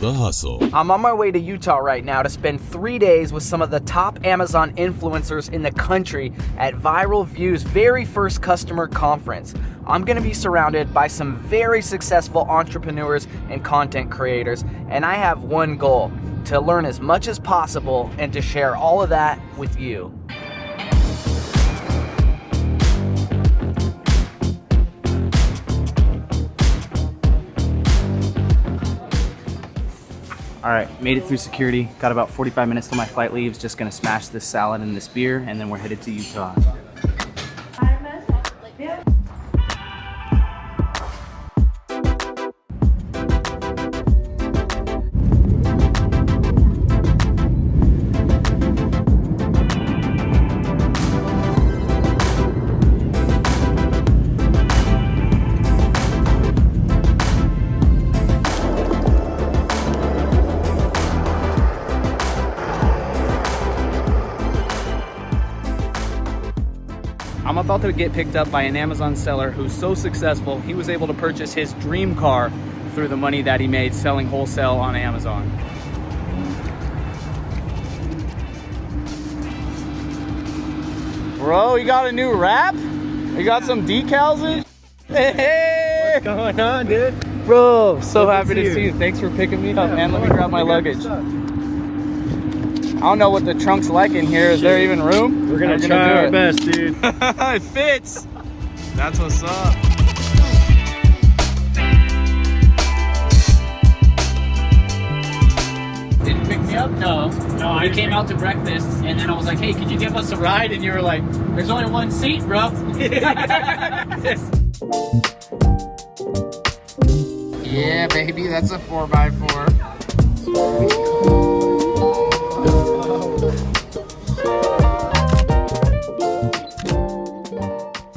the hustle. I'm on my way to Utah right now to spend 3 days with some of the top Amazon influencers in the country at Viral View's very first customer conference. I'm going to be surrounded by some very successful entrepreneurs and content creators, and I have one goal: to learn as much as possible and to share all of that with you. All right, made it through security. Got about 45 minutes till my flight leaves. Just gonna smash this salad and this beer, and then we're headed to Utah. I'm about to get picked up by an Amazon seller who's so successful, he was able to purchase his dream car through the money that he made selling wholesale on Amazon. Bro, you got a new wrap? You got some decals in? Hey! What's going on, dude? Bro, so happy to see you. Thanks for picking me up, man. Let me grab my luggage. I don't know what the trunk's like in here. Is there even room? We're gonna try our best, dude. It fits. That's what's up. Didn't pick me up? No, I came out to breakfast, and then I was like, hey, could you give us a ride? And you were like, there's only one seat, bro. Yeah, baby, that's a 4x4.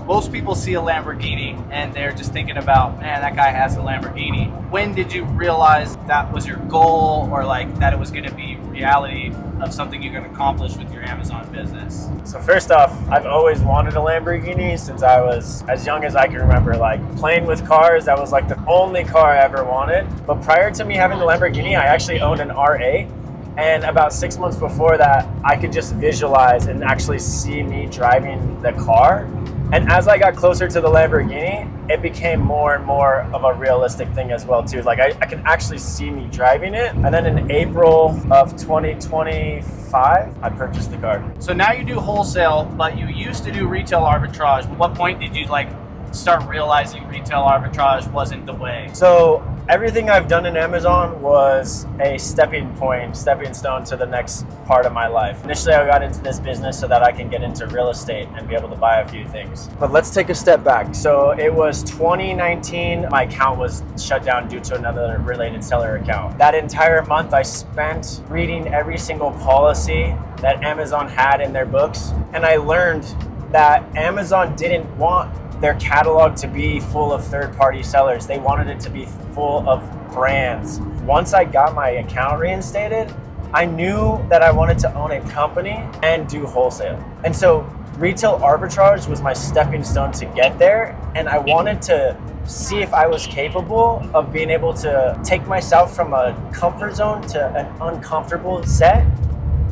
Most people see a Lamborghini and they're just thinking about, man, that guy has a Lamborghini. When did you realize that was your goal, or like that it was going to be reality of something you're going to accomplish with your Amazon business? So first off, I've always wanted a Lamborghini since I was as young as I can remember. Like playing with cars, that was like the only car I ever wanted. But prior to me having the Lamborghini, I actually owned an R8. And about 6 months before that, I could just visualize and actually see me driving the car. And as I got closer to the Lamborghini, it became more and more of a realistic thing as well too. Like I can actually see me driving it. And then in April of 2025, I purchased the car. So now you do wholesale, but you used to do retail arbitrage. At what point did you like start realizing retail arbitrage wasn't the way? So everything I've done in Amazon was a stepping stone to the next part of my life. Initially, I got into this business so that I can get into real estate and be able to buy a few things. But let's take a step back. So it was 2019, my account was shut down due to another related seller account. That entire month I spent reading every single policy that Amazon had in their books. And I learned that Amazon didn't want their catalog to be full of third-party sellers. They wanted it to be full of brands. Once I got my account reinstated, I knew that I wanted to own a company and do wholesale. And so retail arbitrage was my stepping stone to get there. And I wanted to see if I was capable of being able to take myself from a comfort zone to an uncomfortable set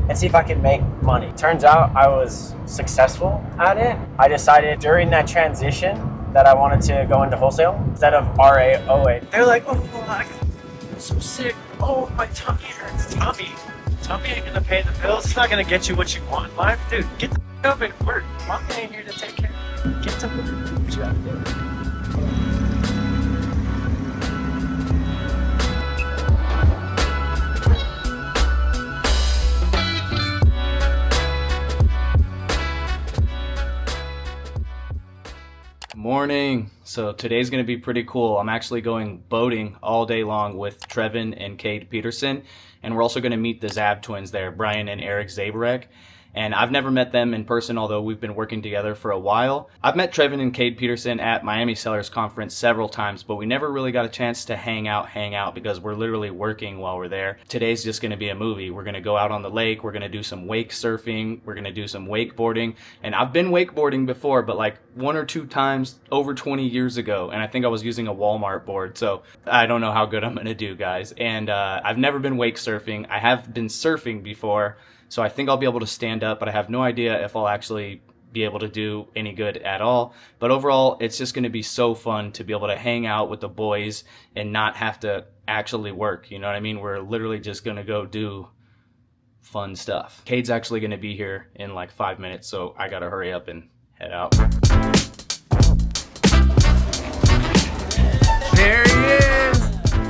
and see if I can make money. Turns out I was successful at it. I decided during that transition that I wanted to go into wholesale instead of RA08. They're like, oh, I'm so sick. Oh, my tummy hurts. Tummy ain't gonna pay the bills. It's not gonna get you what you want in life. Dude, get the up and work. Mom ain't here to take care. Get to work. What you gotta do? Morning. So today's going to be pretty cool. I'm actually going boating all day long with Trevin and Kate Peterson, and we're also going to meet the Zab twins there, Brian and Eric Zabarek. And I've never met them in person, although we've been working together for a while. I've met Trevin and Cade Peterson at Miami Sellers Conference several times, but we never really got a chance to hang out because we're literally working while we're there. Today's just gonna be a movie. We're gonna go out on the lake, we're gonna do some wake surfing, we're gonna do some wakeboarding. And I've been wakeboarding before, but like 1 or 2 times over 20 years ago, and I think I was using a Walmart board, so I don't know how good I'm gonna do, guys. And I've never been wake surfing. I have been surfing before, so I think I'll be able to stand up, but I have no idea if I'll actually be able to do any good at all. But overall, it's just going to be so fun to be able to hang out with the boys and not have to actually work. You know what I mean? We're literally just going to go do fun stuff. Cade's actually going to be here in like 5 minutes, so I got to hurry up and head out. There he is.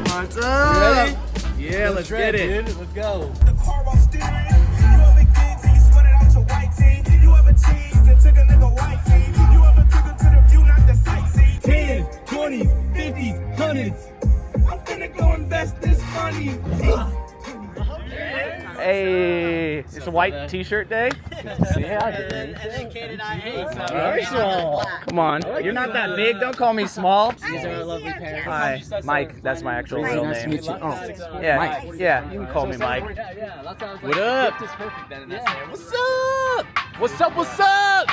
What's up? Ready? Yeah, let's get it. Dude. Let's go. 10, 20s, 50s, 100s. I'm finna go invest this money. Hey, it's a white t-shirt day? Come on, you're not that big, don't call me small. These are our lovely parents. Hi, Mike, that's my actual real Nice to name. meet you. Oh, Yeah, Mike. yeah, you can call me Mike. What up? What's up? What's up, what's up?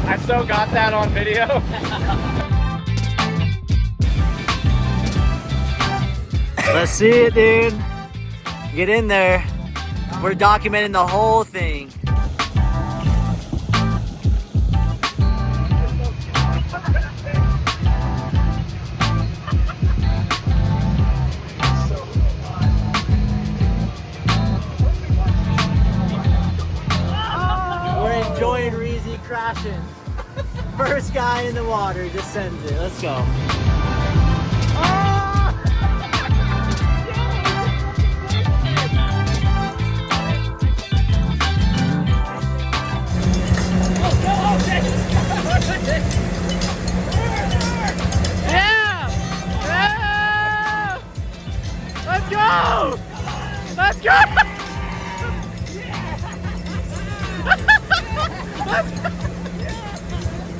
I so got that on video. Let's see it, dude. Get in there. We're documenting the whole thing. We're enjoying Reezy crashing. First guy in the water just sends it. Let's go. Yeah! Yeah! Let's go! Let's go!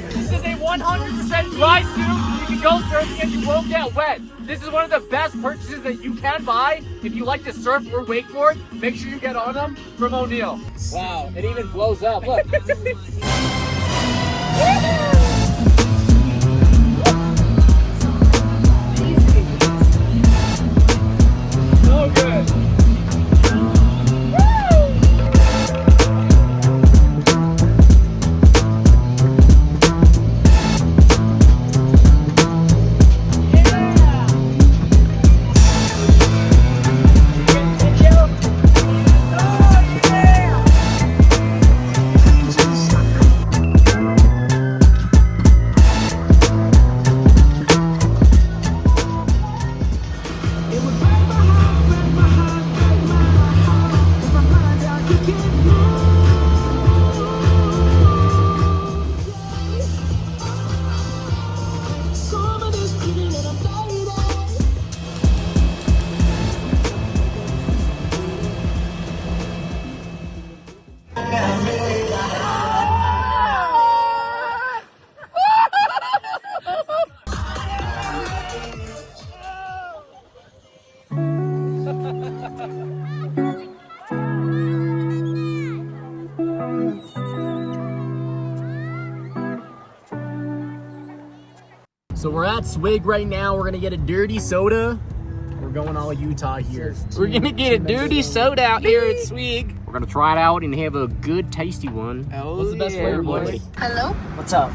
This is a 100% dry suit. You can go surfing and you won't get wet. This is one of the best purchases that you can buy if you like to surf or wakeboard. Make sure you get on them from O'Neill. Wow, it even blows up. Look. So good. So we're at Swig right now. We're gonna get a dirty soda. We're going all Utah here. We're gonna get a dirty soda out here at Swig. We're gonna try it out and have a good, tasty one. Oh, What's the best flavor, boys? Hello? What's up?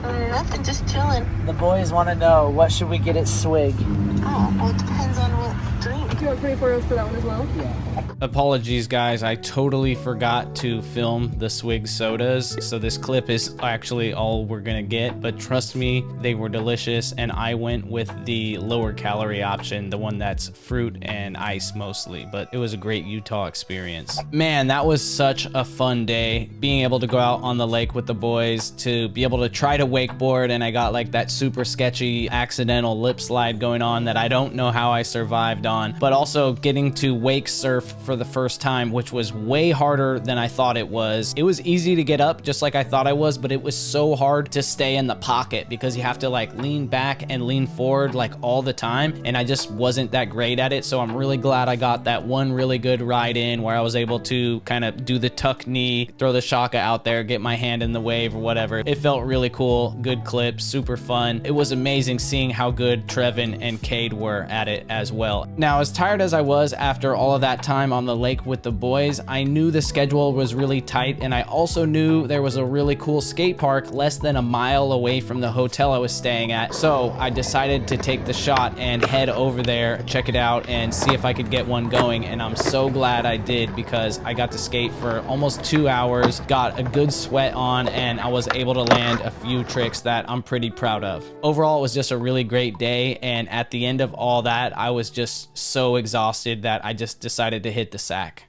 Nothing, just chilling. The boys want to know, what should we get at Swig? Oh, well, it depends on what drink. Do you want 24 euros for that one as well? Apologies, guys. I totally forgot to film the swig sodas, so this clip is actually all we're gonna get, but trust me, they were delicious, and I went with the lower calorie option, the one that's fruit and ice mostly, but it was a great Utah experience. Man, that was such a fun day, being able to go out on the lake with the boys, to be able to try to wakeboard, and I got like that super sketchy accidental lip slide going on that I don't know how I survived on, but also getting to wake surf for the first time, which was way harder than I thought it was. It was easy to get up just like I thought I was, but it was so hard to stay in the pocket because you have to like lean back and lean forward like all the time, and I just wasn't that great at it. So I'm really glad I got that one really good ride in where I was able to kind of do the tuck knee, throw the shaka out there, get my hand in the wave or whatever. It felt really cool, good clip, super fun. It was amazing seeing how good Trevin and Cade were at it as well. Now, as tired as I was after all of that time on the lake with the boys, I knew the schedule was really tight, and I also knew there was a really cool skate park less than a mile away from the hotel I was staying at. So I decided to take the shot and head over there, check it out, and see if I could get one going. And I'm so glad I did, because I got to skate for almost 2 hours, got a good sweat on, and I was able to land a few tricks that I'm pretty proud of. Overall, it was just a really great day, and at the end of all that, I was just so exhausted that I just decided to hit the sack.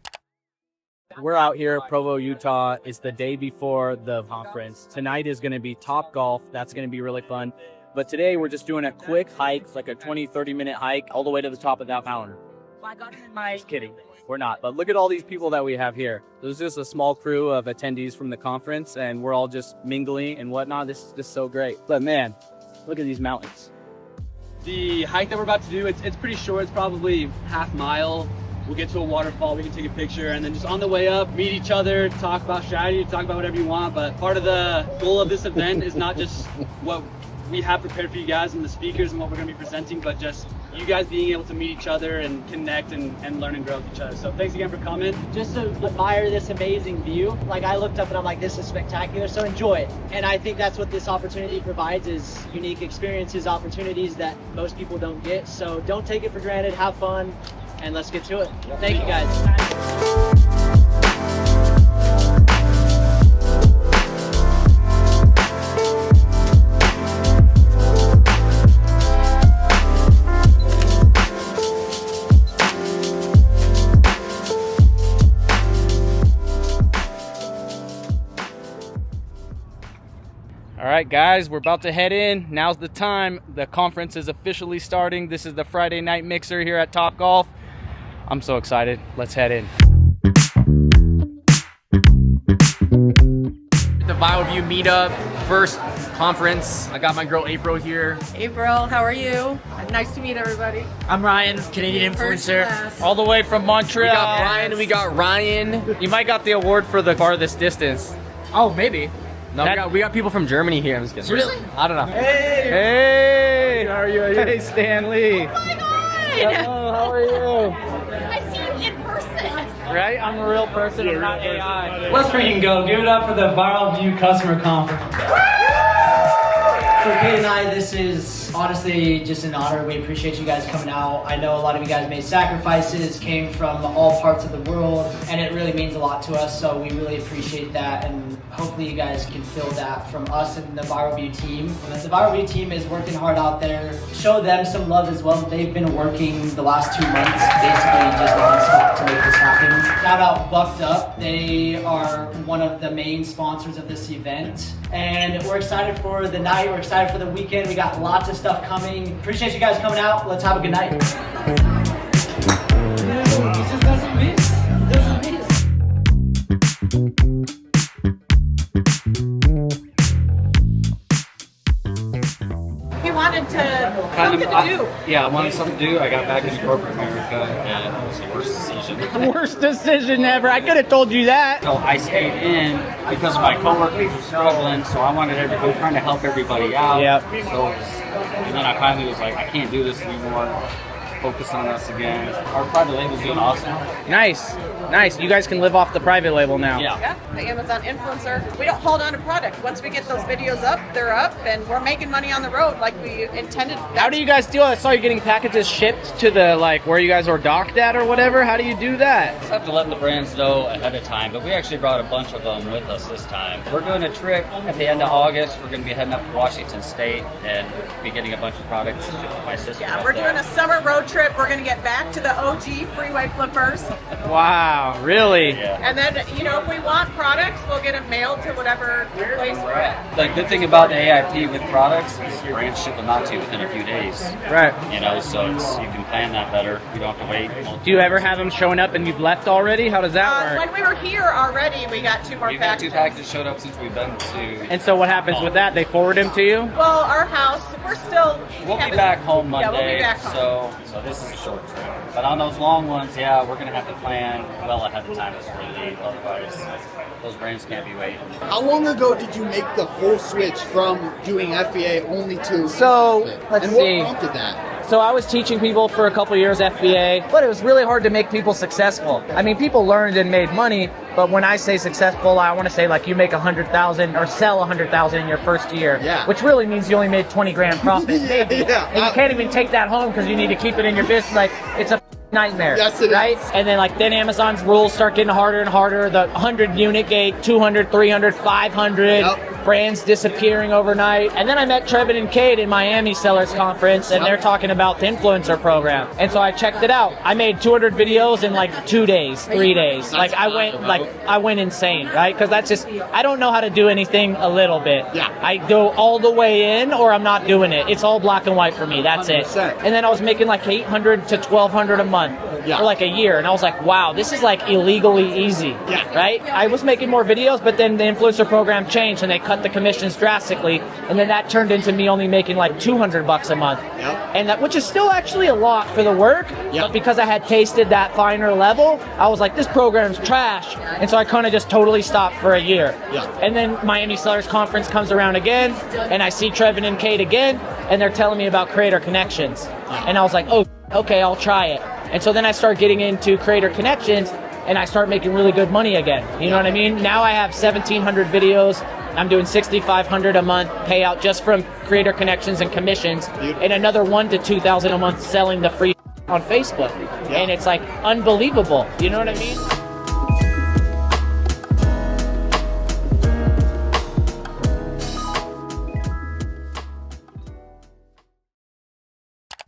We're out here at Provo, Utah. It's the day before the conference. Tonight is going to be Top Golf. That's going to be really fun. But today we're just doing a quick hike, like a 20-30 minute hike all the way to the top of that mountain. Just kidding. We're not. But look at all these people that we have here. There's just a small crew of attendees from the conference, and we're all just mingling and whatnot. This is just so great. But man, look at these mountains. The hike that we're about to do, it's pretty short. It's probably half mile. We'll get to a waterfall, we can take a picture, and then just on the way up, meet each other, talk about strategy, talk about whatever you want. But part of the goal of this event is not just what we have prepared for you guys and the speakers and what we're going to be presenting, but just you guys being able to meet each other and connect and learn and grow with each other. So thanks again for coming. Just to admire this amazing view. Like, I looked up and I'm like, this is spectacular, so enjoy it. And I think that's what this opportunity provides, is unique experiences, opportunities that most people don't get. So don't take it for granted, have fun, and let's get to it. Thank you guys. All right, guys, we're about to head in. Now's the time. The conference is officially starting. This is the Friday night mixer here at Top Golf. I'm so excited. Let's head in. The Viral View meetup, first conference. I got my girl April here. April, how are you? Nice to meet everybody. I'm Ryan, Canadian influencer. All the way from Montreal. We got Brian and we got Ryan. You might got the award for the farthest distance. Oh, maybe. No, we got people from Germany here. I'm just kidding. Really? I don't know. Hey! How are you? Hey, Stan Lee. Oh my god! Hello, how are you? I see you in person. Right? I'm a real person, I'm not AI. Let's freaking go. Give it up for the Viral View Customer Conference. For Kate and I, this is honestly just an honor. We appreciate you guys coming out. I know a lot of you guys made sacrifices, came from all parts of the world, and it really means a lot to us, so we really appreciate that, and hopefully you guys can feel that from us and the Viral View team. The Viral View team is working hard out there. Show them some love as well. They've been working the last 2 months, basically just non-stop to make this happen. Shout out Bucked Up. They are one of the main sponsors of this event, and we're excited for the night. We're excited for the weekend. We got lots of stuff coming. Appreciate you guys coming out. Let's have a good night. He wanted something to do. Yeah, I wanted something to do. I got back into corporate America, and it was the worst decision. Worst decision ever. I could have told you that. So I stayed in because my coworkers were struggling, so I wanted I'm trying to help everybody out. Yep. So and then I finally was like, I can't do this anymore. focus on us again. Our private label's doing awesome. Nice. You guys can live off the private label now. Yeah, the Amazon influencer. We don't hold on to product. Once we get those videos up, they're up, and we're making money on the road like we intended. How do you guys deal? I saw you getting packages shipped to the, like, where you guys are docked at or whatever. How do you do that? Just have to let the brands know ahead of time, but we actually brought a bunch of them with us this time. We're doing a trip at the end of August. We're going to be heading up to Washington State and be getting a bunch of products to my sister. Yeah, we're doing a summer road trip. We're going to get back to the OG freeway flippers. Wow, really? Yeah. And then, if we want products, we'll get them mailed to whatever place we're at. The good thing about the AIP with products is brands ship them out to you within a few days. Right. So you can plan that better. You don't have to wait. Do you ever have them showing up and you've left already? How does that work? When we were here already, we got 2 more We've got 2 packages. packages showed up since we've been to. And so what happens with that? They forward them to you? Well, our house, we're still... We'll be back home Monday. Yeah, we'll be back home. So this is a short trip. But on those long ones, yeah, we're gonna have to plan well ahead of time before we leave. Otherwise, those brands can't be waiting. How long ago did you make the full switch from doing FBA only to? So, let's and see. what prompted that? So I was teaching people for a couple years FBA, but it was really hard to make people successful. I mean, people learned and made money, but when I say successful, I want to say like you make 100,000 or sell 100,000 in your first year, which really means you only made 20 grand profit, maybe. And you can't even take that home because you need to keep it in your business. Like, it's a nightmare, right? And then Amazon's rules start getting harder and harder. The 100 unit gate, 200, 300, 500. Brands disappearing overnight. And then I met Trevin and Cade in Miami Sellers Conference, and they're talking about the influencer program. And so I checked it out. I made 200 videos in like 2 days, 3 days. Like I went insane, right? Because that's just, I don't know how to do anything a little bit. I go all the way in or I'm not doing it. It's all black and white for me. That's it. And then I was making like 800 to 1,200 a month for like a year. And I was like, wow, this is like illegally easy, right? I was making more videos, but then the influencer program changed and they cut the commissions drastically, and then that turned into me only making like $200 a month, and that, which is still actually a lot for the work, but because I had tasted that finer level, I was like, this program's trash, and so I kind of just totally stopped for a year. And then Miami Sellers Conference comes around again, and I see Trevin and Cade again, and they're telling me about Creator Connections, and I was like, oh, okay, I'll try it. And so then I start getting into Creator Connections, and I start making really good money again. You know what I mean? Now I have 1,700 videos. I'm doing $6,500 a month payout just from Creator Connections and commissions, and another $1,000 to $2,000 a month selling the free on Facebook. And it's like unbelievable. You know what I mean?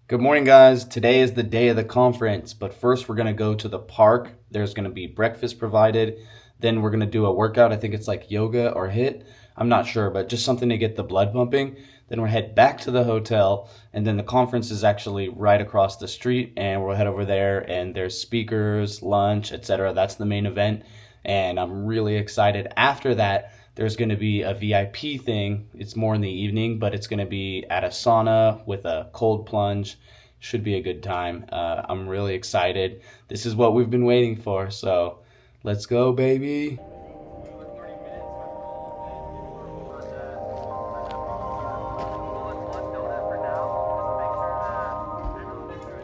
Good morning, guys. Today is the day of the conference, but first we're going to go to the park. There's going to be breakfast provided. Then we're going to do a workout. I think it's like yoga or HIIT. I'm not sure, but just something to get the blood pumping. Then we'll head back to the hotel, and then the conference is actually right across the street, and we'll head over there, and there's speakers, lunch, etc. That's the main event, and I'm really excited. After that, there's going to be a VIP thing. It's more in the evening, but it's going to be at a sauna with a cold plunge. Should be a good time. I'm really excited. This is what we've been waiting for, so let's go, baby.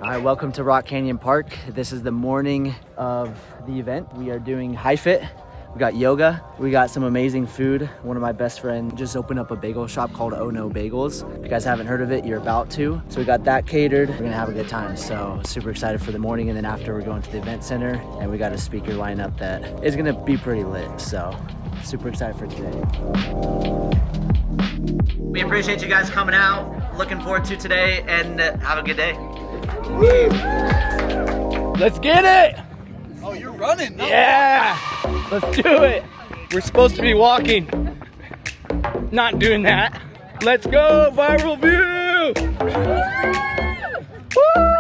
All right, welcome to Rock Canyon Park. This is the morning of the event. We are doing HiFit. We got yoga. We got some amazing food. One of my best friends just opened up a bagel shop called Oh No Bagels. If you guys haven't heard of it, you're about to. So we got that catered. We're gonna have a good time. So super excited for the morning, and then after we're going to the event center, and we got a speaker lineup that is gonna be pretty lit. So super excited for today. We appreciate you guys coming out. Looking forward to today, and have a good day. Let's get it! Oh, you're running. No. Yeah! Let's do it! We're supposed to be walking. Not doing that. Let's go! Viral view! Woo!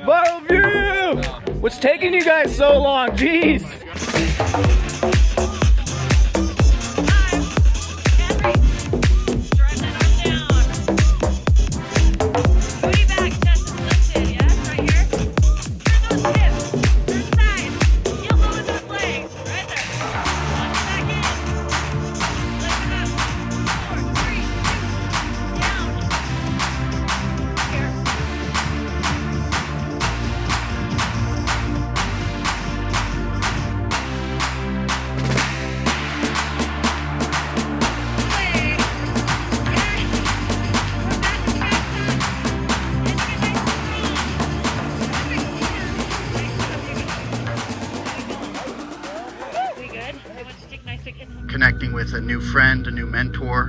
Viral view! What's taking you guys so long? Jeez! connecting with a new friend, a new mentor,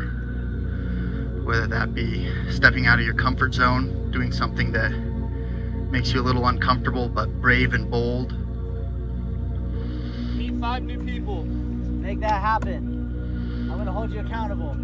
whether that be stepping out of your comfort zone, doing something that makes you a little uncomfortable but brave and bold. Meet 5 new people. Make that happen. I'm gonna hold you accountable.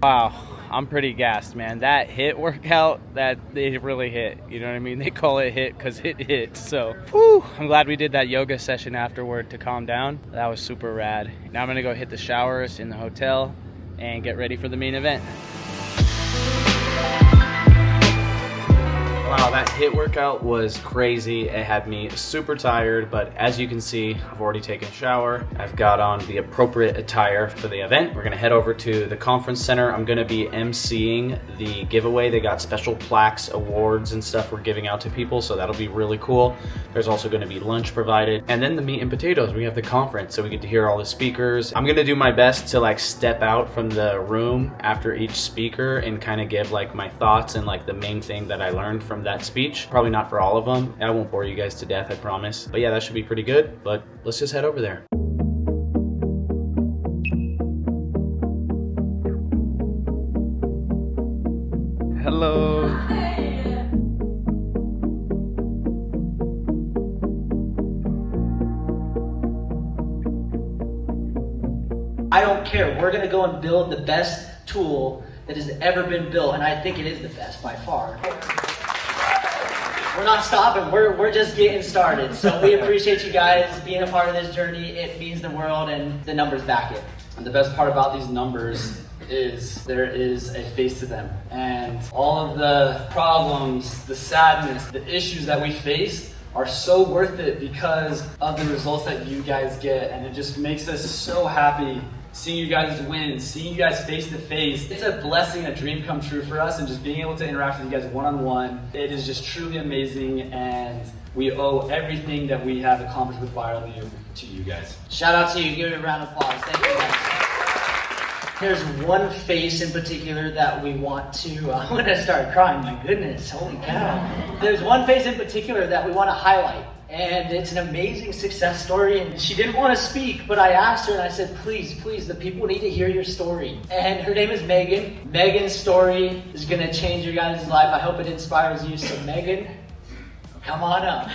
Wow, I'm pretty gassed, man. That HIIT workout, that it really hit. You know what I mean? They call it HIIT because it hit. So, whew, I'm glad we did that yoga session afterward to calm down. That was super rad. Now I'm gonna go hit the showers in the hotel and get ready for the main event. Wow, that HIIT workout was crazy. It had me super tired, but as you can see, I've already taken a shower. I've got on the appropriate attire for the event. We're gonna head over to the conference center. I'm gonna be emceeing the giveaway. They got special plaques, awards, and stuff we're giving out to people, so that'll be really cool. There's also gonna be lunch provided. And then the meat and potatoes, we have the conference, so we get to hear all the speakers. I'm gonna do my best to like step out from the room after each speaker and kind of give like my thoughts and like the main thing that I learned from that speech. Probably not for all of them. I won't bore you guys to death, I promise. But yeah, that should be pretty good. But let's just head over there. Hello. I don't care. We're gonna go and build the best tool that has ever been built, and I think it is the best by far. We're not stopping, we're just getting started. So we appreciate you guys being a part of this journey. It means the world, and the numbers back it. And the best part about these numbers is there is a face to them. And all of the problems, the sadness, the issues that we face are so worth it because of the results that you guys get. And it just makes us so happy seeing you guys win, seeing you guys face to face. It's a blessing, a dream come true for us, and just being able to interact with you guys one-on-one. It is just truly amazing, and we owe everything that we have accomplished with Viral View to you guys. Shout out to you, give it a round of applause. Thank you guys. There's one face in particular that we want to, I'm gonna start crying, my goodness, holy cow. There's one face in particular that we wanna highlight. And it's an amazing success story, and she didn't want to speak, but I asked her and I said, please, the people need to hear your story. And her name is Megan. Megan's story is gonna change your guys' life. I hope it inspires you. So Megan, come on up.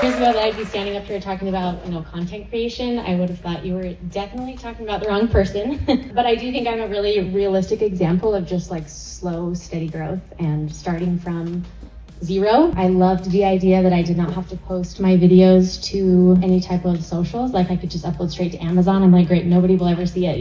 Years ago that I'd be standing up here talking about, content creation, I would have thought you were definitely talking about the wrong person. But I do think I'm a really realistic example of just like slow, steady growth and starting from zero. I loved the idea that I did not have to post my videos to any type of socials. Like I could just upload straight to Amazon. I'm like, great, nobody will ever see it,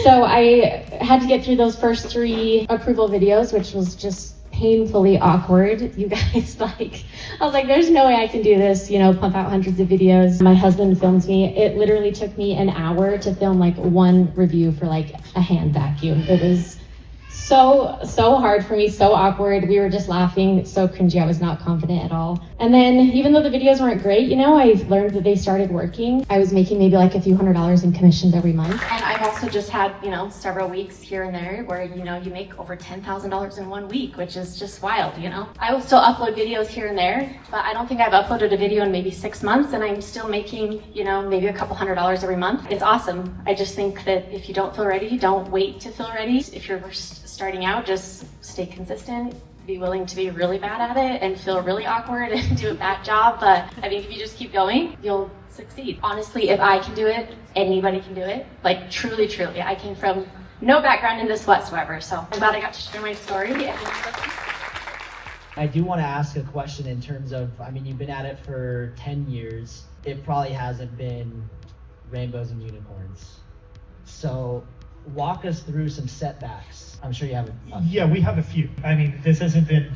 So I had to get through those first 3 approval videos, which was just painfully awkward. You guys, I was like, there's no way I can do this, pump out hundreds of videos. My husband films me. It literally took me an hour to film like one review for like a hand vacuum. It was so hard for me, so awkward. We were just laughing, so cringy. I was not confident at all. And then even though the videos weren't great, I learned that they started working. I was making maybe like a few $100s in commissions every month. And I've also just had, several weeks here and there where, you make over $10,000 in 1 week, which is just wild, I will still upload videos here and there, but I don't think I've uploaded a video in maybe 6 months, and I'm still making, maybe a couple $100s every month. It's awesome. I just think that if you don't feel ready, don't wait to feel ready. If you're starting out, just stay consistent, be willing to be really bad at it and feel really awkward and do a bad job. But I think if you just keep going, you'll succeed. Honestly, if I can do it, anybody can do it. Like truly, I came from no background in this whatsoever. So I'm glad I got to share my story. I do want to ask a question in terms of, you've been at it for 10 years. It probably hasn't been rainbows and unicorns. So walk us through some setbacks. I'm sure you have a few. Yeah, we have a few. This hasn't been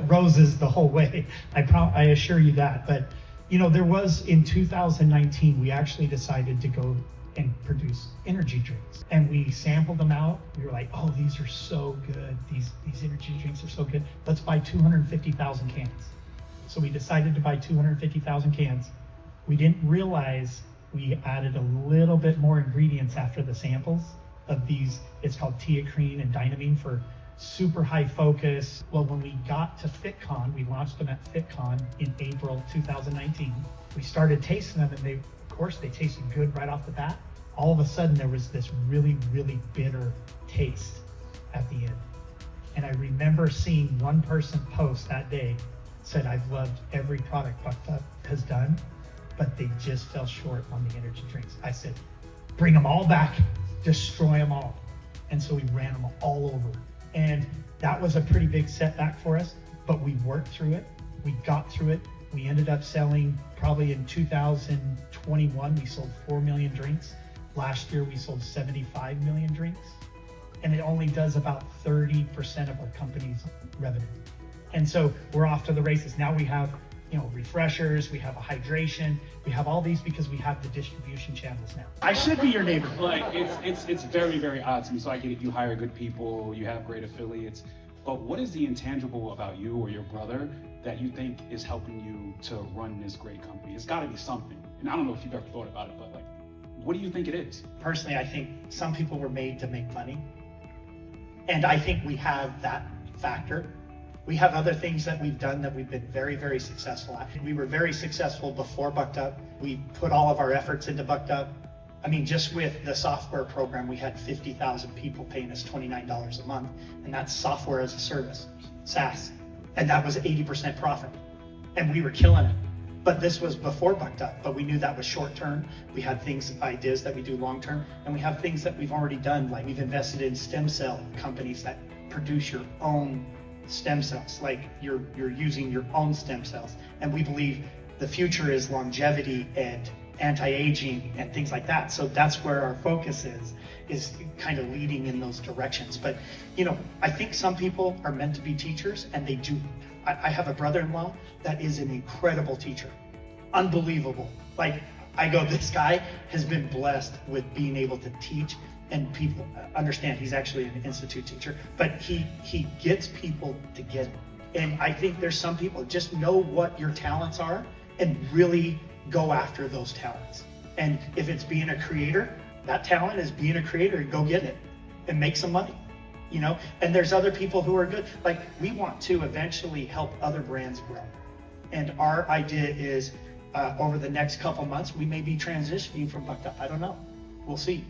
roses the whole way. I assure you that. But there was in 2019, we actually decided to go and produce energy drinks, and we sampled them out. We were like, oh, these are so good. These energy drinks are so good. Let's buy 250,000 cans. So we decided to buy 250,000 cans. We didn't realize we added a little bit more ingredients after the samples, of these. It's called teacrine and dynamine for super high focus. Well, when we got to FitCon, we launched them at FitCon in April 2019. We started tasting them, and they, of course, they tasted good right off the bat. All of a sudden, there was this really, really bitter taste at the end. And I remember seeing one person post that day, said, "I've loved every product Bucked Up has done, but they just fell short on the energy drinks." I said, "Bring them all back, destroy them all." And so we ran them all over. And that was a pretty big setback for us, but we worked through it. We got through it. We ended up selling, probably in 2021, we sold 4 million drinks. Last year, we sold 75 million drinks. And it only does about 30% of our company's revenue. And so we're off to the races. Now we have, refreshers, we have a hydration, we have all these because we have the distribution channels now. I should be your neighbor. Like, it's very, very odd to me. So I get it, you hire good people, you have great affiliates, but what is the intangible about you or your brother that you think is helping you to run this great company? It's gotta be something. And I don't know if you've ever thought about it, but like, what do you think it is? Personally, I think some people were made to make money. And I think we have that factor. We have other things that we've done that we've been very, very successful at. We were very successful before Bucked Up. We put all of our efforts into Bucked Up. I mean, just with the software program, we had 50,000 people paying us $29 a month, and that's software as a service, SaaS. And that was 80% profit, and we were killing it. But this was before Bucked Up, but we knew that was short term. We had ideas that we do long term, and we have things that we've already done, like we've invested in stem cell companies that produce your own stem cells, like you're using your own stem cells. And we believe the future is longevity and anti-aging and things like that. So that's where our focus is kind of leading in those directions. But I think some people are meant to be teachers, and they do. I have a brother-in-law that is an incredible teacher, unbelievable. Like, I go, this guy has been blessed with being able to teach, and people understand he's actually an institute teacher, but he gets people to get it. And I think there's some people, just know what your talents are and really go after those talents. And if it's being a creator, that talent is being a creator, go get it and make some money. And there's other people who are good. Like, we want to eventually help other brands grow. And our idea is over the next couple months, we may be transitioning from Bucked Up. I don't know. We'll see.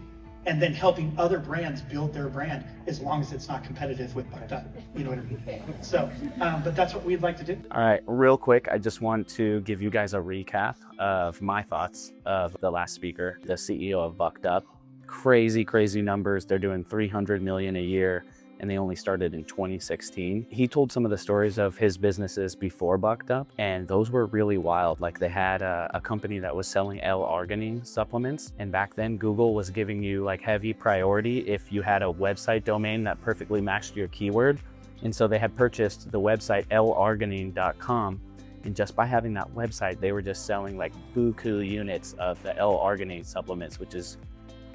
And then helping other brands build their brand, as long as it's not competitive with Bucked Up. You know what I mean? So, but that's what we'd like to do. All right, real quick, I just want to give you guys a recap of my thoughts of the last speaker, the CEO of Bucked Up. Crazy, crazy numbers. They're doing 300 million a year, and they only started in 2016. He told some of the stories of his businesses before Bucked Up, and those were really wild. Like, they had a company that was selling L-arginine supplements, and back then Google was giving you like heavy priority if you had a website domain that perfectly matched your keyword. And so they had purchased the website larginine.com, and just by having that website, they were just selling like buku units of the L-arginine supplements,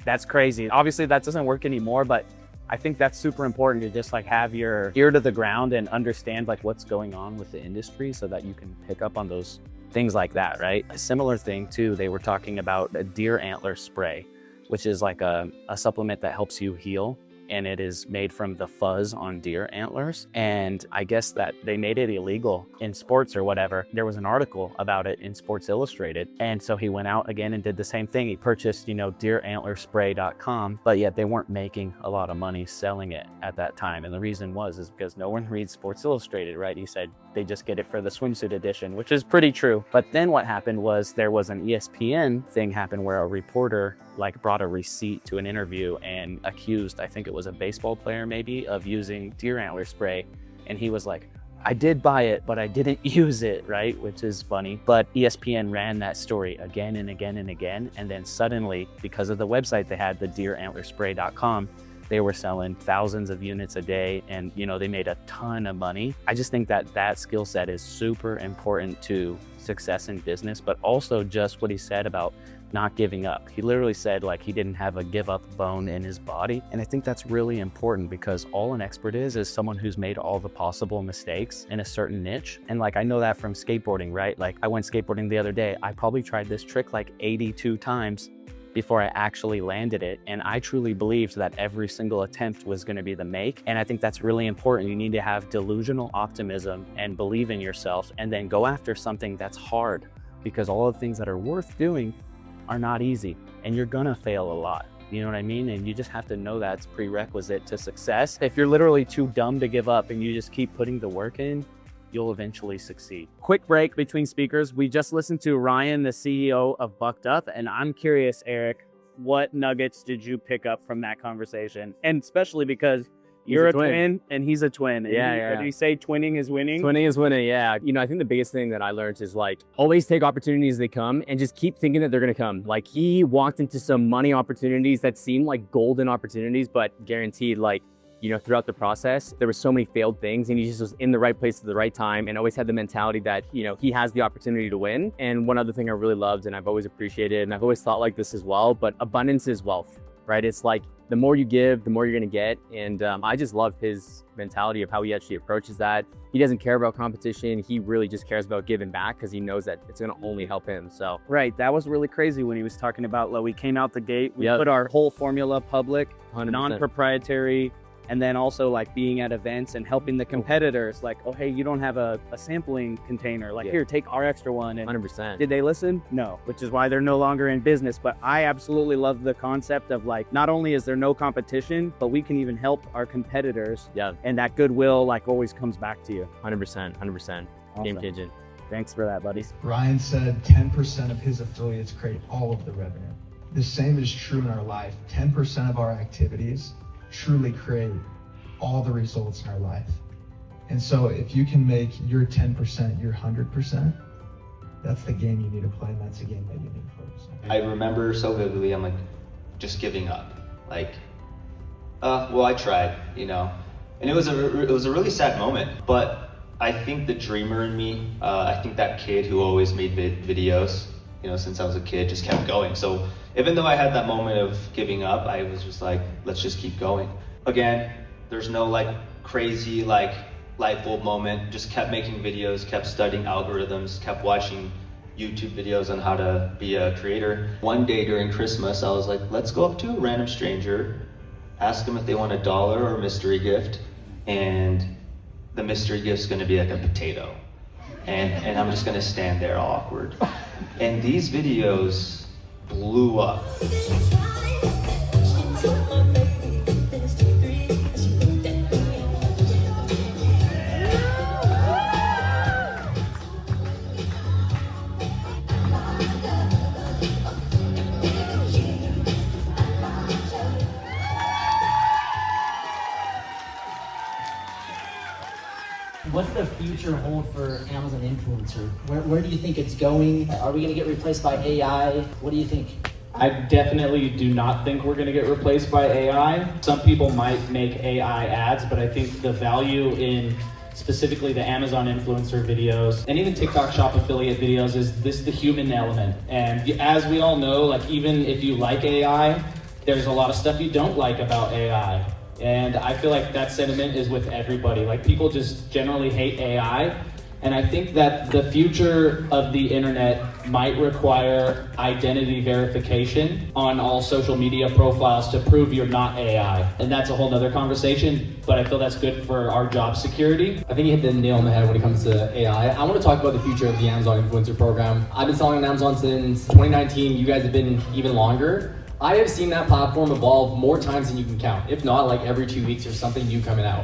that's crazy. Obviously that doesn't work anymore, but I think that's super important to just like have your ear to the ground and understand like what's going on with the industry so that you can pick up on those things like that, right? A similar thing too, they were talking about a deer antler spray, which is like a supplement that helps you heal. And it is made from the fuzz on deer antlers. And I guess that they made it illegal in sports or whatever. There was an article about it in Sports Illustrated. And so he went out again and did the same thing. He purchased, deerantlerspray.com, but yet they weren't making a lot of money selling it at that time. And the reason is because no one reads Sports Illustrated, right? He said they just get it for the swimsuit edition, which is pretty true. But then what happened was there was an ESPN thing happen where a reporter like brought a receipt to an interview and accused, I think it was a baseball player maybe, of using deer antler spray. And he was like, I did buy it, but I didn't use it, right? Which is funny. But ESPN ran that story again and again and again. And then suddenly, because of the website they had, the deerantlerspray.com, they were selling thousands of units a day, and they made a ton of money. I just think that skill set is super important to success in business, but also just what he said about not giving up. He literally said like he didn't have a give up bone in his body. And I think that's really important because all an expert is someone who's made all the possible mistakes in a certain niche. And like, I know that from skateboarding, right? Like, I went skateboarding the other day. I probably tried this trick like 82 times before I actually landed it. And I truly believed that every single attempt was going to be the make. And I think that's really important. You need to have delusional optimism and believe in yourself, and then go after something that's hard, because all the things that are worth doing are not easy, and you're gonna fail a lot. You know what I mean? And you just have to know that's prerequisite to success. If you're literally too dumb to give up and you just keep putting the work in, you'll eventually succeed. Quick break between speakers. We just listened to Ryan, the CEO of Bucked Up, and I'm curious, Eric, what nuggets did you pick up from that conversation? And especially because you're a twin and he's a twin. Yeah. Do you say twinning is winning? Twinning is winning, yeah. You know, I think the biggest thing that I learned is like, always take opportunities as they come and just keep thinking that they're gonna come. Like, he walked into some money opportunities that seemed like golden opportunities, but guaranteed, like, you know, throughout the process, there were so many failed things, and he just was in the right place at the right time and always had the mentality that, you know, he has the opportunity to win. And one other thing I really loved, and I've always appreciated, and I've always thought like this as well, but abundance is wealth, right? It's like, the more you give, the more you're gonna get. And I just love his mentality of how he actually approaches that. He doesn't care about competition. He really just cares about giving back, because he knows that it's gonna only help him, so. Right, that was really crazy when he was talking about, like, we came out the gate, we put our whole formula public, 100%. non-proprietary, and then also like being at events and helping the competitors, like, oh, hey, you don't have a sampling container, like, here, take our extra one. And 100%. Did they listen? No, which is why they're no longer in business. But I absolutely love the concept of, like, not only is there no competition, but we can even help our competitors. Yeah. And that goodwill, like, always comes back to you. 100%. Awesome. Game changing. Thanks for that, buddy. Ryan said 10% of his affiliates create all of the revenue. The same is true in our life. 10% of our activities truly create all the results in our life. And so if you can make your 10% your 100%, that's the game you need to play, and that's the game that you need to focus on. I remember so vividly, I'm like, just giving up. Like, well, I tried, you know? And it was a really sad moment, but I think the dreamer in me, I think that kid who always made videos, you know, since I was a kid, just kept going. So even though I had that moment of giving up, I was just like, let's just keep going. Again, there's no like crazy like light bulb moment, just kept making videos, kept studying algorithms, kept watching YouTube videos on how to be a creator. One day during Christmas, I was like, let's go up to a random stranger, ask them if they want $1 or a mystery gift, and the mystery gift's gonna be like a potato. And I'm just gonna stand there all awkward. And these videos blew up. What's the future hold for Amazon Influencer? Where do you think it's going? Are we gonna get replaced by AI? What do you think? I definitely do not think we're gonna get replaced by AI. Some people might make AI ads, but I think the value in specifically the Amazon influencer videos and even TikTok shop affiliate videos is the human element. And as we all know, like, even if you like AI, there's a lot of stuff you don't like about AI. And I feel like that sentiment is with everybody. Like, people just generally hate AI. And I think that the future of the internet might require identity verification on all social media profiles to prove you're not AI. And that's a whole nother conversation, but I feel that's good for our job security. I think you hit the nail on the head when it comes to AI. I want to talk about the future of the Amazon Influencer Program. I've been selling on Amazon since 2019. You guys have been even longer. I have seen that platform evolve more times than you can count. If not, like every 2 weeks there's something new coming out.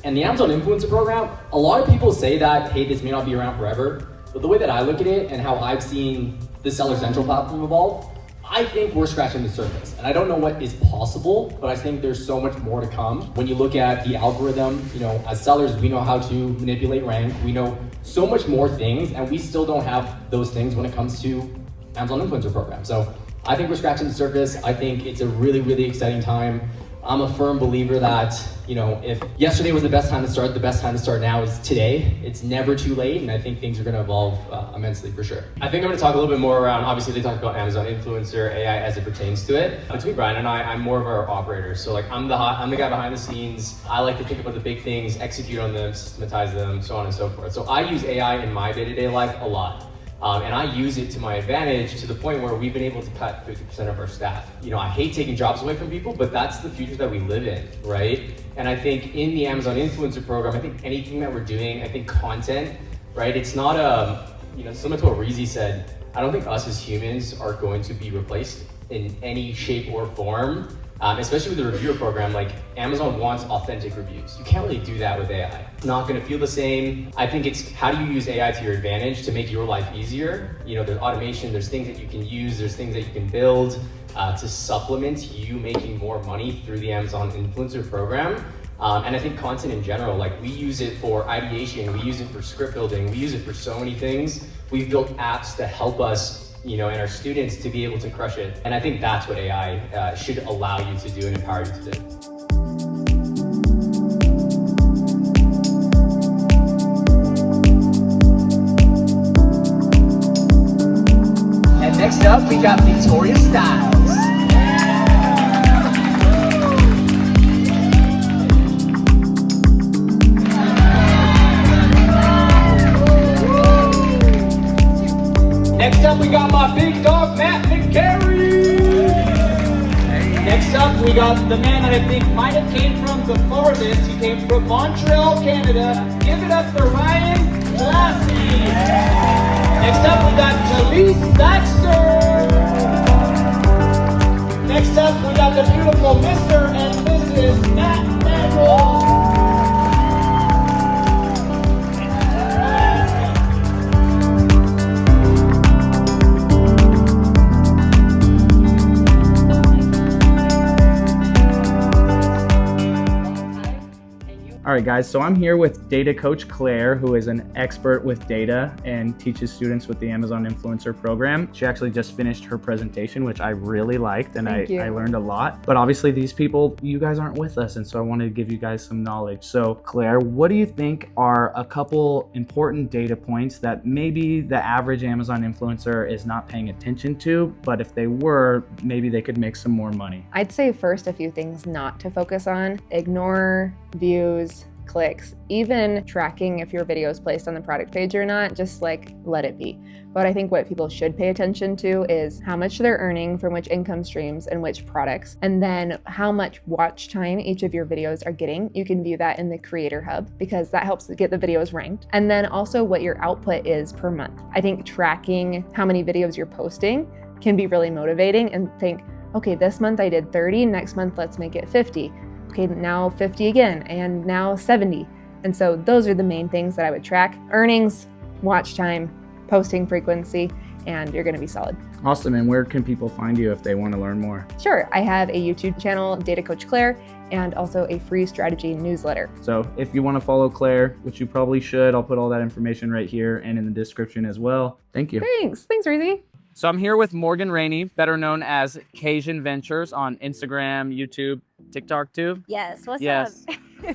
And the Amazon Influencer Program, a lot of people say that, hey, this may not be around forever. But the way that I look at it and how I've seen the Seller Central platform evolve, I think we're scratching the surface. And I don't know what is possible, but I think there's so much more to come. When you look at the algorithm, you know, as sellers, we know how to manipulate rank. We know so much more things, and we still don't have those things when it comes to Amazon Influencer Program. So I think we're scratching the surface. I think it's a really, really exciting time. I'm a firm believer that, you know, if yesterday was the best time to start, the best time to start now is today. It's never too late, and I think things are going to evolve immensely for sure. I think I'm going to talk a little bit more around, obviously they talked about Amazon Influencer, AI as it pertains to it. Between Brian and I'm more of our operator. So like I'm the guy behind the scenes. I like to think about the big things, execute on them, systematize them, so on and so forth. So I use AI in my day-to-day life a lot. And I use it to my advantage to the point where we've been able to cut 50% of our staff. You know, I hate taking jobs away from people, but that's the future that we live in, right? And I think in the Amazon Influencer Program, I think anything that we're doing, I think content, right? It's not you know, similar to what Reezy said, I don't think us as humans are going to be replaced in any shape or form. Especially with the reviewer program, like Amazon wants authentic reviews. You can't really do that with AI. It's not gonna feel the same. I think it's how do you use AI to your advantage to make your life easier? You know, there's automation, there's things that you can use, there's things that you can build to supplement you making more money through the Amazon Influencer Program. And I think content in general, like we use it for ideation, we use it for script building, we use it for so many things. We've built apps to help us, you know, and our students to be able to crush it. And I think that's what AI should allow you to do and empower you to do. And next up, we got Victoria Styles. Next up, we got my big dog, Matt McGarry. Next up, we got the man that I think might have came from the farthest. He came from Montreal, Canada. Give it up for Ryan Glassy. Next up, we got Jalise Baxter. Next up, we got the beautiful Mr. and Mrs. Matt Manuel. All right, guys, so I'm here with data coach Claire, who is an expert with data and teaches students with the Amazon Influencer Program. She actually just finished her presentation, which I really liked, and I learned a lot. But obviously these people, you guys aren't with us, and so I wanted to give you guys some knowledge. So Claire, what do you think are a couple important data points that maybe the average Amazon influencer is not paying attention to, but if they were, maybe they could make some more money? I'd say first a few things not to focus on. Ignore views, clicks, even tracking if your video is placed on the product page or not, just like let it be. But I think what people should pay attention to is how much they're earning from which income streams and which products, and then how much watch time each of your videos are getting. You can view that in the Creator Hub because that helps to get the videos ranked. And then also what your output is per month. I think tracking how many videos you're posting can be really motivating, and think, okay, this month I did 30, next month let's make it 50. Okay, now 50 again, and now 70. And so those are the main things that I would track: earnings, watch time, posting frequency, and you're gonna be solid. Awesome, and where can people find you if they want to learn more? Sure, I have a YouTube channel, Data Coach Claire, and also a free strategy newsletter. So if you want to follow Claire, which you probably should, I'll put all that information right here and in the description as well. Thank you. Thanks, Reezy. So I'm here with Morgan Rainey, better known as Cajun Ventures on Instagram, YouTube, TikTok too. Yes, what's up?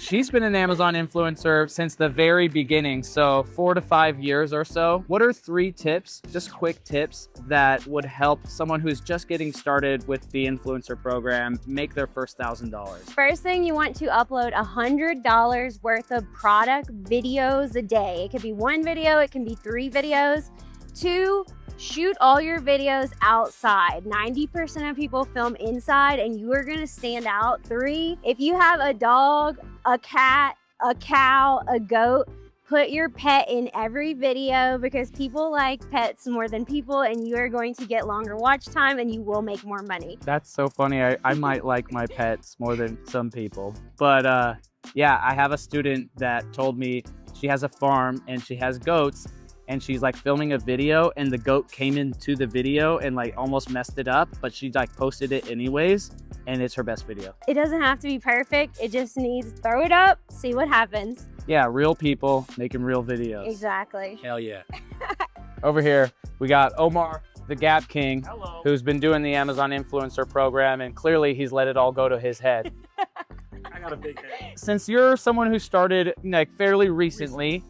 She's been an Amazon influencer since the very beginning, so 4 to 5 years or so. What are 3 tips, just quick tips, that would help someone who's just getting started with the influencer program make their first $1,000? First thing, you want to upload $100 worth of product videos a day. It could be 1 video, it can be 3 videos. 2, shoot all your videos outside. 90% of people film inside and you are gonna stand out. 3, if you have a dog, a cat, a cow, a goat, put your pet in every video because people like pets more than people, and you are going to get longer watch time and you will make more money. That's so funny. I might like my pets more than some people. But yeah, I have a student that told me she has a farm and she has goats, and she's like filming a video and the goat came into the video and like almost messed it up, but she like posted it anyways, and it's her best video. It doesn't have to be perfect. It just needs, throw it up, see what happens. Yeah, real people making real videos. Exactly. Hell yeah. Over here, we got Omar, the Gap King, who's been doing the Amazon Influencer Program, and clearly he's let it all go to his head. I got a big head. Since you're someone who started like fairly recently,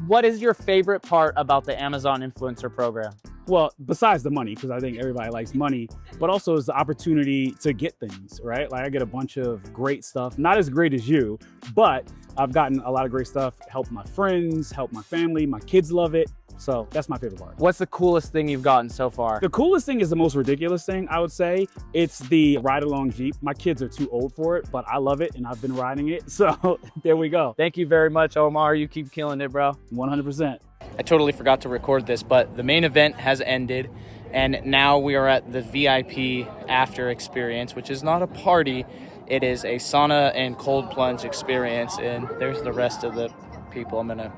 what is your favorite part about the Amazon Influencer Program? Well, besides the money, because I think everybody likes money, but also is the opportunity to get things, right? Like I get a bunch of great stuff, not as great as you, but I've gotten a lot of great stuff, help my friends, help my family, my kids love it. So that's my favorite part. What's the coolest thing you've gotten so far? The coolest thing is the most ridiculous thing, I would say. It's the ride-along Jeep. My kids are too old for it, but I love it and I've been riding it. So there we go. Thank you very much, Omar. You keep killing it, bro. 100%. I totally forgot to record this, but the main event has ended. And now we are at the VIP after experience, which is not a party. It is a sauna and cold plunge experience. And there's the rest of the people. We're gonna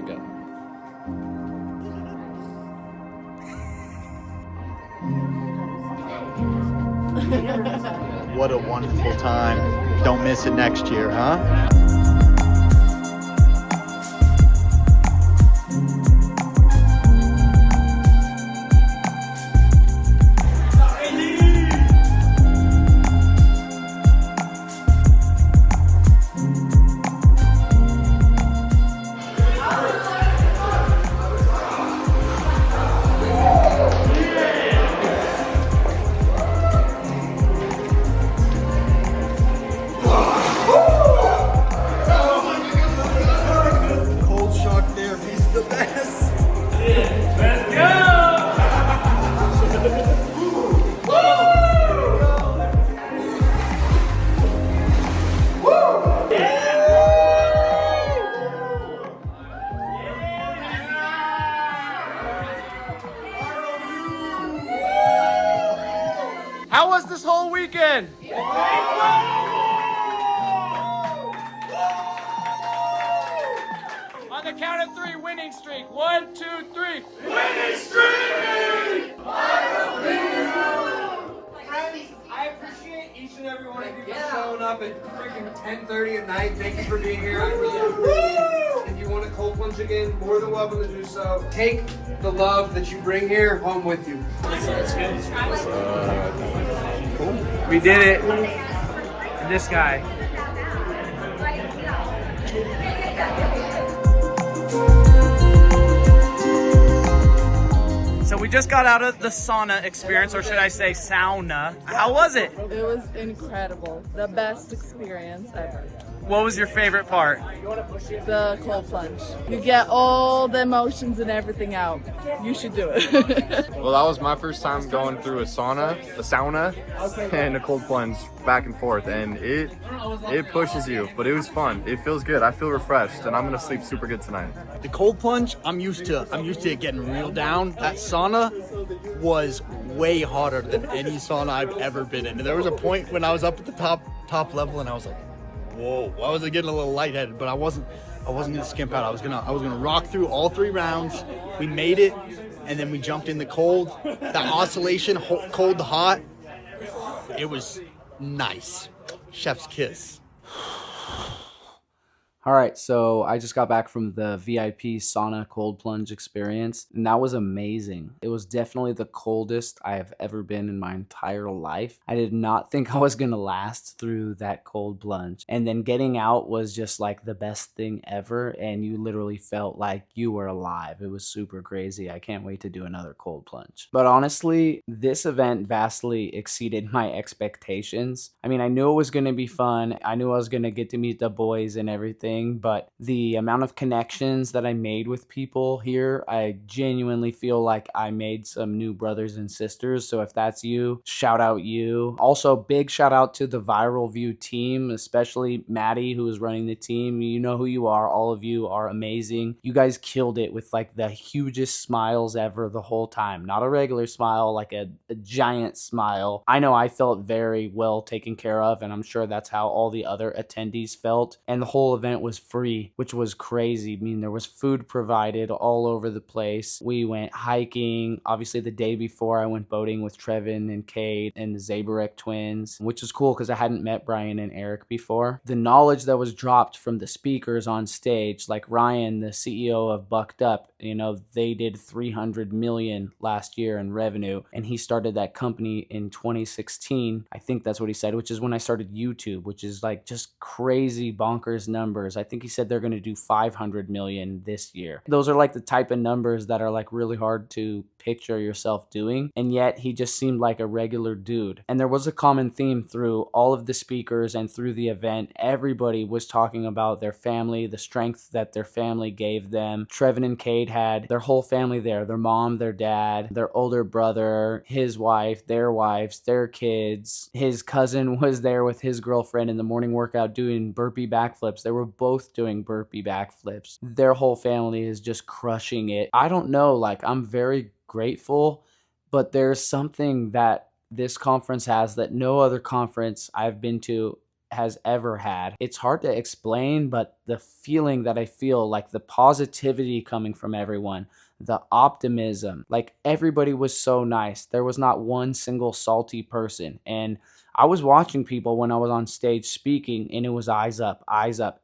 go. What a wonderful time. Don't miss it next year, huh? How was this whole weekend? On the count of 3, winning streak. 1, 2, 3. Winning streak! Friends, I appreciate each and every one of you for showing up at freaking 10:30 at night. Thank you for being here. If you want to cold plunge again, more than welcome to do so. Take the love that you bring here home with you. We did it. And this guy. So we just got out of the sauna experience, or should I say sauna. How was it? It was incredible. The best experience ever. What was your favorite part? The cold plunge. You get all the emotions and everything out. You should do it. Well, that was my first time going through a sauna, and a cold plunge back and forth, and it pushes you, but it was fun. It feels good. I feel refreshed, and I'm gonna sleep super good tonight. The cold plunge, I'm used to it getting real down. That sauna was way harder than any sauna I've ever been in. And there was a point when I was up at the top level, and I was like, whoa, I was getting a little lightheaded, but I wasn't gonna skimp out. I was gonna rock through all 3 rounds. We made it, and then we jumped in the cold. That oscillation, cold to hot, it was nice. Chef's kiss. All right, so I just got back from the VIP sauna cold plunge experience, and that was amazing. It was definitely the coldest I have ever been in my entire life. I did not think I was gonna last through that cold plunge. And then getting out was just like the best thing ever, and you literally felt like you were alive. It was super crazy. I can't wait to do another cold plunge. But honestly, this event vastly exceeded my expectations. I mean, I knew it was gonna be fun. I knew I was gonna get to meet the boys and everything. But the amount of connections that I made with people here, I genuinely feel like I made some new brothers and sisters. So if that's you, shout out you. Also, big shout out to the Viral View team, especially Maddie, who is running the team. You know who you are. All of you are amazing. You guys killed it with like the hugest smiles ever the whole time. Not a regular smile, like a giant smile. I know I felt very well taken care of, and I'm sure that's how all the other attendees felt. And the whole event was free, which was crazy. I mean, there was food provided all over the place. We went hiking. Obviously, the day before, I went boating with Trevin and Cade and the Zabarek twins, which was cool because I hadn't met Brian and Eric before. The knowledge that was dropped from the speakers on stage, like Ryan, the CEO of Bucked Up, you know, they did 300 million last year in revenue, and he started that company in 2016. I think that's what he said, which is when I started YouTube, which is like just crazy bonkers numbers. numbers. I think he said they're going to do 500 million this year. Those are like the type of numbers that are like really hard to picture yourself doing, and yet he just seemed like a regular dude. And there was a common theme through all of the speakers and through the event. Everybody was talking about their family, the strength that their family gave them. Trevin and Cade had their whole family there, their mom, their dad, their older brother, his wife, their wives, their kids. His cousin was there with his girlfriend in the morning workout doing burpee backflips. They were both doing burpee backflips. Their whole family is just crushing it. I don't know, like, I'm very grateful, but there's something that this conference has that no other conference I've been to has ever had. It's hard to explain, but the feeling that I feel, like the positivity coming from everyone, the optimism, like everybody was so nice. There was not one single salty person. And I was watching people when I was on stage speaking, and it was eyes up,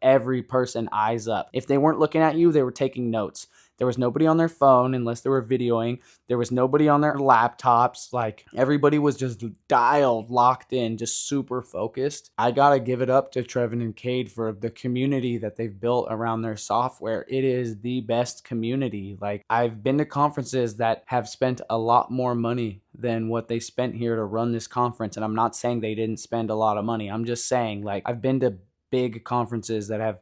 every person eyes up. If they weren't looking at you, they were taking notes. There was nobody on their phone unless they were videoing. There was nobody on their laptops. Like, everybody was just dialed, locked in, just super focused. I gotta give it up to Trevin and Cade for the community that they've built around their software. It is the best community. Like, I've been to conferences that have spent a lot more money than what they spent here to run this conference. And I'm not saying they didn't spend a lot of money. I'm just saying, like, I've been to big conferences that have,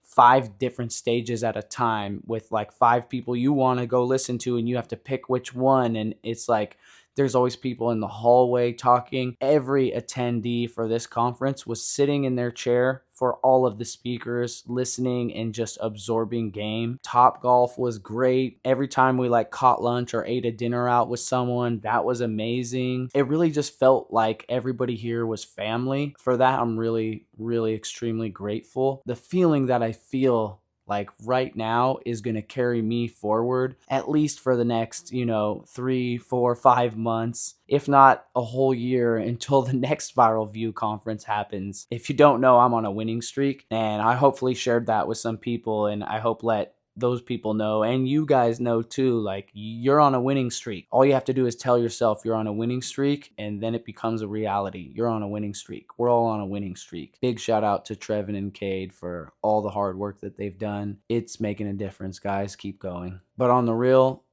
5 different stages at a time with like 5 people you want to go listen to, and you have to pick which one. And it's like, there's always people in the hallway talking. Every attendee for this conference was sitting in their chair for all of the speakers, listening and just absorbing game. Top Golf was great. Every time we like caught lunch or ate a dinner out with someone, that was amazing. It really just felt like everybody here was family. For that, I'm really, really extremely grateful. The feeling that I feel like right now is going to carry me forward at least for the next, 3, 4, 5 months, if not a whole year, until the next Viral View conference happens. If you don't know, I'm on a winning streak, and I hopefully shared that with some people, and I hope let those people know, and you guys know too, like, you're on a winning streak. All you have to do is tell yourself you're on a winning streak, and then it becomes a reality. You're on a winning streak. We're all on a winning streak. Big shout out to Trevin and Cade for all the hard work that they've done. It's making a difference, guys. Keep going. But on the real,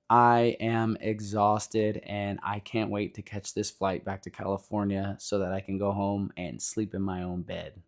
I am exhausted, and I can't wait to catch this flight back to California so that I can go home and sleep in my own bed.